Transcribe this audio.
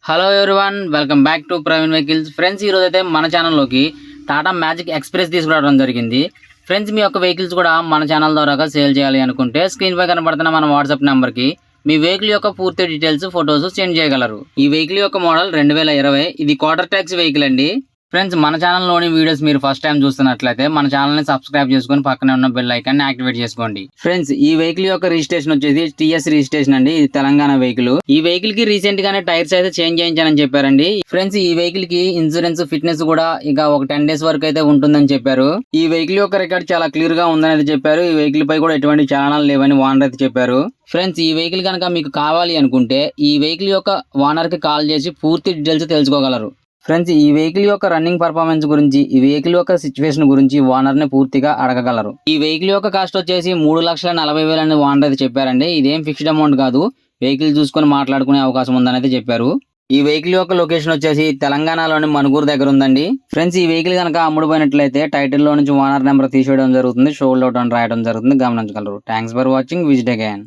Hello everyone, welcome back to Praveen vehicles. Friends, ఈరోజు అయితే మన ఛానల్లోకి టాటా మ్యాజిక్ ఎక్స్ప్రెస్ తీసుకురావడం జరిగింది. ఫ్రెండ్స్, మీ యొక్క వెహికల్స్ కూడా మన ఛానల్ ద్వారా సేల్ చేయాలి అనుకుంటే స్క్రీన్ పై కనబడుతున్న మన వాట్సాప్ నెంబర్కి మీ వెహికల్ యొక్క పూర్తి డీటెయిల్స్, ఫొటోస్ సెండ్ చేయగలరు. ఈ వెహికల్ యొక్క మోడల్ 2020. ఇది క్వార్టర్ ట్యాక్సీ వెహికల్ అండి. ఫ్రెండ్స్, మన ఛానల్లోని వీడియోస్ మీరు ఫస్ట్ టైం చూస్తున్నట్లయితే మన ఛానల్ని సబ్స్క్రైబ్ చేసుకొని పక్కనే ఉన్న బెల్ ఐకాన్ని యాక్టివేట్ చేసుకోండి. ఫ్రెండ్స్, ఈ వెహికల్ యొక్క రిజిస్ట్రేషన్ వచ్చేసి టీఎస్ రిజిస్ట్రేషన్ అండి. ఇది తెలంగాణ వెహికల్. ఈ వెహికల్ కి రీసెంట్ గానే టైర్స్ అయితే చేంజ్ చేయించానని చెప్పారండి. ఫ్రెండ్స్, ఈ వెహికల్ కి ఇన్సూరెన్స్, ఫిట్నెస్ కూడా ఇక ఒక 10 days వరకు అయితే ఉంటుందని చెప్పారు. ఈ వెహికల్ యొక్క రికార్డ్ చాలా క్లియర్ గా ఉందని చెప్పారు. ఈ వెహికల్ పై కూడా ఎటువంటి చలనాలు లేవని ఓనర్ అయితే చెప్పారు. ఫ్రెండ్స్, ఈ వెహికల్ కనుక మీకు కావాలి అనుకుంటే ఈ వెహికల్ యొక్క ఓనర్ కి కాల్ చేసి పూర్తి డీటెయిల్స్ తెలుసుకోగలరు. ఫ్రెండ్స్, ఈ వెహికల్ యొక్క రన్నింగ్ పర్ఫార్మెన్స్ గురించి, ఈ వెహికల్ యొక్క సిచ్యువేషన్ గురించి ఓనర్ ని పూర్తిగా అడగగలరు. ఈ వెహికల్ యొక్క కాస్ట్ వచ్చేసి 3,40,000 అని ఓనర్ అయితే చెప్పారండి. ఇదేం ఫిక్స్డ్ అమౌంట్ కాదు, వెహికల్ చూసుకొని మాట్లాడుకునే అవకాశం ఉందని అయితే చెప్పారు. ఈ వెహికల్ యొక్క లొకేషన్ వచ్చేసి తెలంగాణలోని మనుగూరు దగ్గర ఉందండి. ఫ్రెండ్స్, ఈ వెహికల్ కనుక అమ్ముడుపోయినట్లయితే టైటిల్ లో నుంచి ఓనర్ నెంబర్ తీసేయడం జరుగుతుంది, షోల్డ్ అవుట్ అని రాయడం జరుగుతుంది, గమనించగలరు. Thanks for watching. Visit again.